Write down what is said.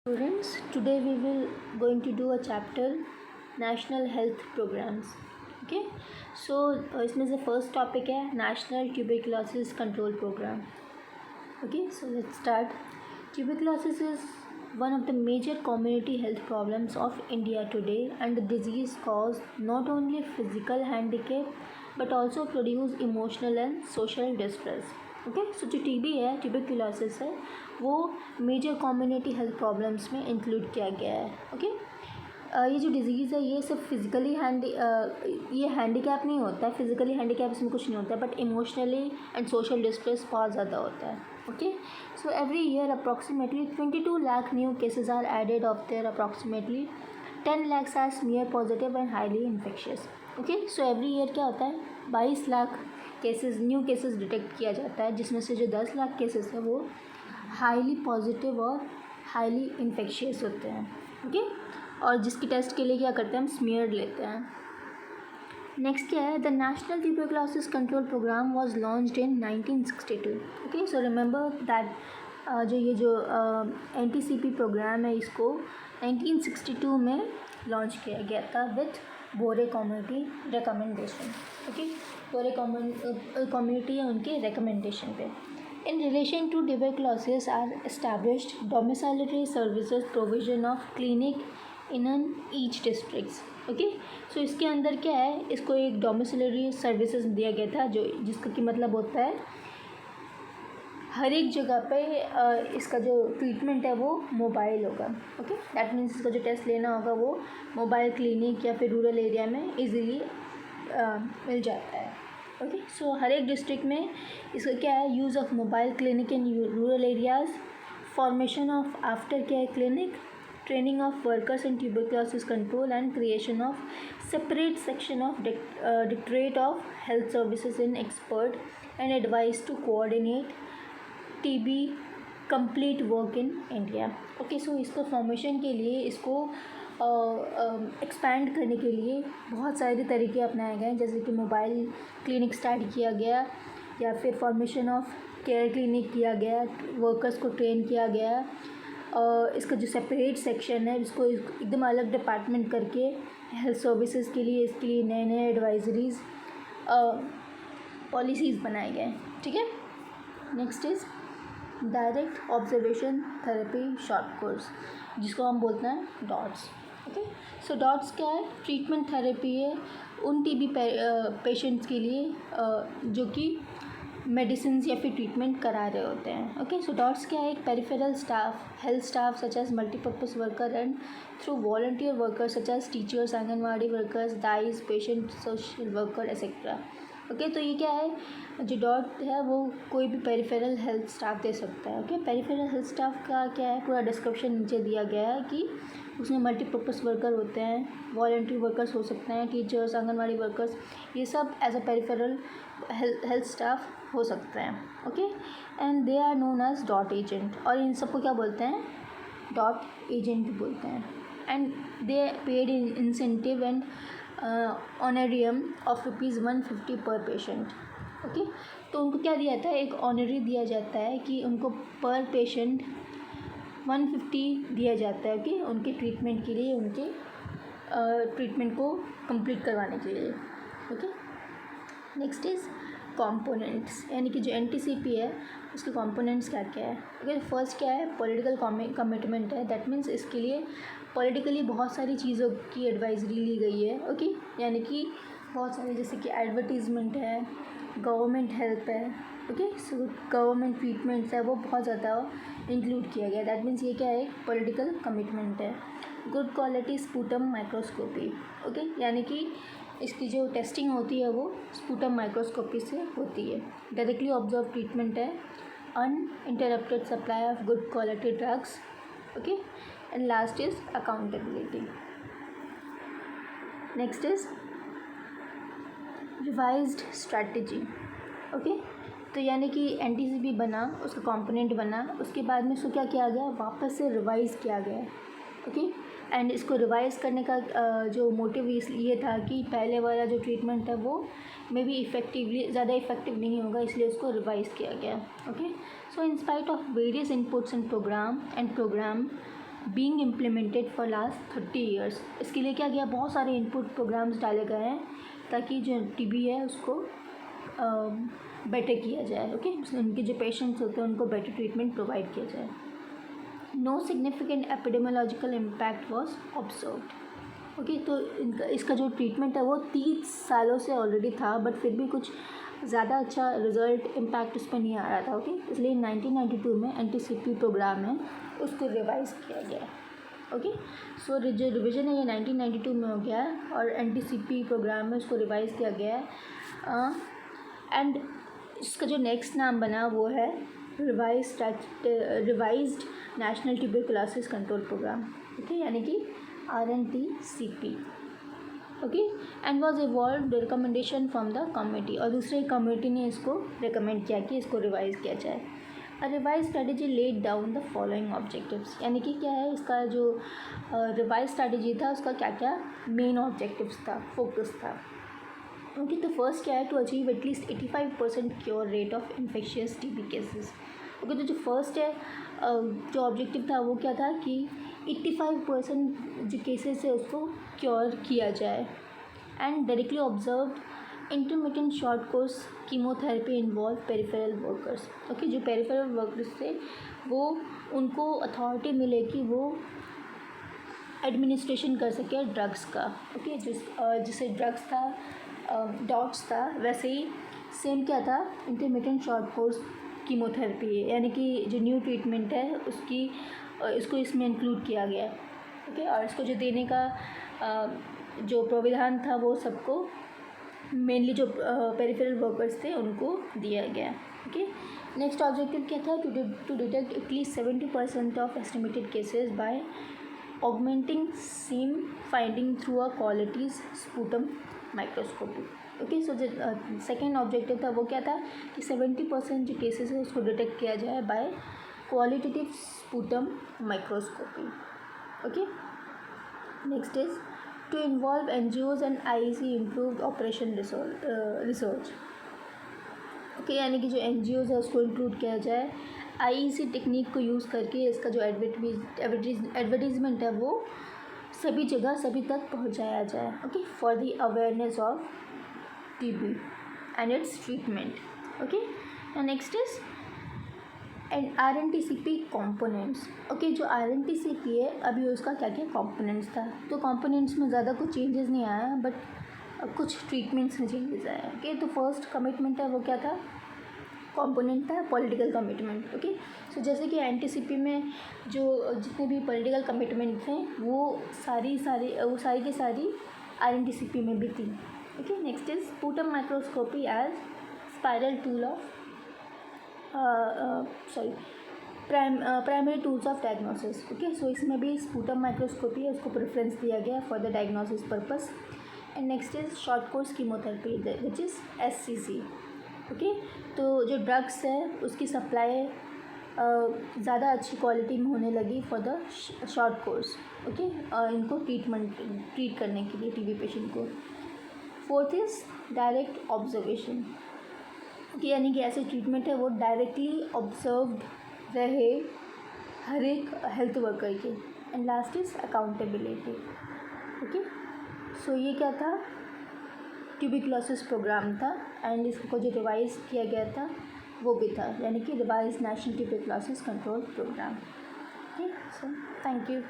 Students, today we will going to do a chapter national health programs. Okay, so इसमें से first topic है national tuberculosis control program. Okay, so let's start. Tuberculosis is one of the major community health problems of India today, and the disease cause not only physical handicap but also produce emotional and social distress. Okay so जो TB है, tuberculosis है, वो major community health problems में include किया गया है. Okay ये जो डिज़ीज़ है ये सिर्फ फिज़िकली ये हैंडीकैप नहीं होता है. फिज़िकली हैंडीकैप इसमें कुछ नहीं होता है, but emotionally and social distress बहुत ज़्यादा होता है. Okay so every year approximately 22 lakh new cases are added. Of there approximately 10 lakhs are smear positive and highly infectious. Okay so every year क्या होता है, 22 लाख न्यू केसेस डिटेक्ट किया जाता है, जिसमें से जो 10 लाख केसेस है वो हाईली पॉजिटिव और हाईली इन्फेक्शियस होते हैं. ओके और जिसकी टेस्ट के लिए क्या करते हैं, हम स्मीयर लेते हैं. नेक्स्ट क्या है, the national tuberculosis control programme was launched in 1962. Okay so remember that जो NTCP प्रोग्राम है, इसको 1962 में लॉन्च किया गया था with Bhore community recommendation. Okay Bhore community है उनके रिकमेंडेशन पे. In relation to tuberculosis are established domiciliary services provision of clinic in each districts. Okay so इसके अंदर क्या है, इसको एक डोमिसाइलरी सर्विसेज दिया गया था, जो जिसका कि मतलब होता है हर एक जगह पे इसका जो ट्रीटमेंट है वो मोबाइल होगा. ओके दैट मीन्स इसका जो टेस्ट लेना होगा वो मोबाइल क्लिनिक या फिर रूरल एरिया में इजीली मिल जाता है. ओके सो हर एक डिस्ट्रिक्ट में इसका क्या है, use of mobile clinic in rural areas, formation of after care clinic, training of workers in tuberculosis control, and creation of separate section of Directorate of Health Services in expert and advice to coordinate TB complete work in India. Okay so इसको formation के लिए, इसको expand करने के लिए बहुत सारे तरीके अपनाए गए, जैसे कि मोबाइल क्लिनिक स्टार्ट किया गया, या फिर फॉर्मेशन ऑफ केयर क्लिनिक किया गया, वर्कर्स को ट्रेन किया गया. इसका जो सेपरेट सेक्शन है, इसको एकदम अलग डिपार्टमेंट करके हेल्थ सर्विसेज के लिए, इसके लिए नए नए एडवाइजरीज़ पॉलिसीज़ बनाए गए. ठीक है. Next is direct observation therapy short course, जिसको हम बोलते हैं डॉट्स. ओके सो डॉट्स क्या है, ट्रीटमेंट थेरेपी है उन TB पेशेंट्स के लिए जो कि मेडिसिन या फिर ट्रीटमेंट करा रहे होते हैं. ओके सो डॉट्स क्या है, एक peripheral staff health staff such as multipurpose worker and through volunteer workers such as teachers, anganwadi workers, दाइज, patient social worker etcetera. Okay तो ये क्या है, जो डॉट है वो कोई भी पेरिफेरल हेल्थ स्टाफ दे सकता है. ओके पेरिफेरल हेल्थ स्टाफ का क्या है, पूरा डिस्क्रिप्शन नीचे दिया गया है कि उसमें मल्टीपर्पज़ वर्कर होते हैं, वॉलंटियर वर्कर्स हो सकते हैं, टीचर्स, आंगनवाड़ी वर्कर्स, ये सब as a peripheral health staff हो सकते हैं. Okay and they are known as DOT agent, और इन सबको क्या बोलते हैं, डॉट एजेंट बोलते हैं. And they paid incentive and honorarium of ₹150 per patient. Okay तो उनको क्या दिया जाता है, एक ऑनरी दिया जाता है कि उनको पर पेशेंट 150 दिया जाता है. ओके उनके ट्रीटमेंट के लिए, उनके ट्रीटमेंट को कंप्लीट करवाने के लिए. ओके नेक्स्ट इज़ कंपोनेंट्स, यानी कि जो NTCP है उसके कंपोनेंट्स क्या क्या है. ओके फर्स्ट क्या है, पॉलिटिकल कमिटमेंट है. दैट मीन्स इसके लिए पॉलिटिकली बहुत सारी चीज़ों की एडवाइजरी ली गई है. ओके यानी कि बहुत सारे, जैसे कि एडवर्टीज़मेंट है, गवर्नमेंट हेल्प है. ओके सो गवर्नमेंट ट्रीटमेंट्स है, वो बहुत ज़्यादा इंक्लूड किया गया. दैट मीन्स ये क्या है, पॉलिटिकल कमिटमेंट है. Good quality sputum microscopy. Okay यानी कि इसकी जो टेस्टिंग होती है वो स्पूटम माइक्रोस्कोपी से होती है. डायरेक्टली ऑब्जर्व ट्रीटमेंट है. Uninterrupted supply of good quality drugs. Okay and last is accountability. Next is revised strategy. Okay तो यानी कि NTCP बना, उसका कंपोनेंट बना, उसके बाद में उसको क्या किया गया, वापस से रिवाइज़ किया गया. ओके एंड इसको रिवाइज़ करने का जो मोटिव ये था कि पहले वाला जो ट्रीटमेंट है वो मे बी ज़्यादा इफेक्टिव नहीं होगा, इसलिए उसको रिवाइज़ किया गया. Okay so in spite of various inputs and programme being implemented for last 30 years. इसके लिए क्या किया, बहुत सारे इनपुट प्रोग्राम्स डाले गए हैं ताकि जो टीबी है उसको बेटर किया जाए। ओके, उनके जो पेशेंट्स होते हैं उनको बेटर ट्रीटमेंट प्रोवाइड किया जाए। No significant epidemiological impact was observed. Okay, तो इसका जो ट्रीटमेंट है वो 30 सालों से ऑलरेडी था, बट फिर भी कुछ ज़्यादा अच्छा रिजल्ट इम्पैक्ट उस पर नहीं आ रहा था। ओके, इसलिए 1992 में एनटीसीपी प्रोग्राम है उसको रिवाइज किया गया। ओके, सो जो रिवीजन है ये 1992 में हो गया है और एनटीसीपी प्रोग्राम में उसको रिवाइज किया गया है। एंड इसका जो नेक्स्ट नाम बना वो है revised national tuberculosis control programme. Okay, यानी कि RNTCP। Okay, and was evolve recommendation from the committee, और दूसरे कमेटी ने इसको रिकमेंड किया कि इसको रिवाइज किया जाए। अ revise strategy laid down the following objectives, यानी कि क्या है इसका जो रिवाइज स्ट्रैटेजी था उसका क्या क्या मेन ऑब्जेक्टिव्स था, फोकस था। ओके, तो फर्स्ट क्या है, to achieve at least 85% cure rate of infectious TB cases. Okay, तो जो फर्स्ट है जो ऑब्जेक्टिव था वो क्या था कि 85% जो केसेस है उसको क्योर किया जाए। And directly observed intermittent short course chemotherapy involve peripheral workers. Okay, जो पेरिफेरल वर्कर्स थे वो उनको अथॉरिटी मिले कि वो एडमिनिस्ट्रेशन कर सके ड्रग्स का। ओके, जिससे ड्रग्स था डॉट्स था, वैसे ही सेम क्या था इंटरमिटेंट शॉर्ट कोर्स कीमोथेरेपी है, यानी कि जो न्यू ट्रीटमेंट है इसको इसमें इंक्लूड किया गया है। ओके, और इसको जो देने का जो प्राविधान था वो सबको मेनली जो पेरिफेरल वर्कर्स थे उनको दिया गया। ओके, नेक्स्ट ऑब्जेक्टिव क्या था, to detect at least 70% of estimated cases by augmenting same finding through a qualities sputum microscopy. Okay, so जो सेकेंड ऑब्जेक्टिव था वो क्या था कि 70% जो केसेस है उसको डिटेक्ट किया जाए by qualitative sputum microscopy. Okay, next is to involve NGOs and IEC improved operation research. Okay, यानी कि जो NGOs है उसको इंक्लूड किया जाए, IEC टेक्निक को यूज़ करके इसका जो एडवर्टीजमेंट है वो सभी जगह सभी तक पहुंचाया जाए। Okay, for the awareness of TB and it's treatment. Okay, next is and RNTCP components. Okay, जो RNTCP है अभी उसका क्या क्या कॉम्पोनेंट्स था, तो कॉम्पोनेंट्स में ज़्यादा कुछ चेंजेस नहीं आया, बट कुछ ट्रीटमेंट्स में चेंजेस आए। ओके, तो फर्स्ट कमिटमेंट है वो क्या था, कॉम्पोनेंट था पॉलिटिकल कमिटमेंट। ओके, सो जैसे कि NTCP में जो जितने भी पॉलिटिकल कमिटमेंट थे वो सारी की सारी RNTCP में भी थी। Okay, next is sputum microscopy as spiral tool of primary tools of diagnosis. Okay, so इसमें भी स्पूटम माइक्रोस्कोपी है उसको प्रेफरेंस दिया गया for the diagnosis purpose. And next is short course chemotherapy which is SCC। Okay, तो जो drugs है उसकी सप्लाई ज़्यादा अच्छी क्वालिटी में होने लगी for the short course. Okay, इनको ट्रीट करने के लिए TB पेशेंट को। फोर्थ इज डायरेक्ट ऑब्जर्वेशन, यानी कि ऐसे ट्रीटमेंट है वो डायरेक्टली ऑब्जर्व्ड रहे हर एक हेल्थ वर्कर के। And last is accountability. Okay, so ये क्या था, ट्यूबरकुलोसिस प्रोग्राम था एंड इसको जो रिवाइज किया गया था वो भी था, यानी कि revise national tuberculosis control programme. Okay, so thank you.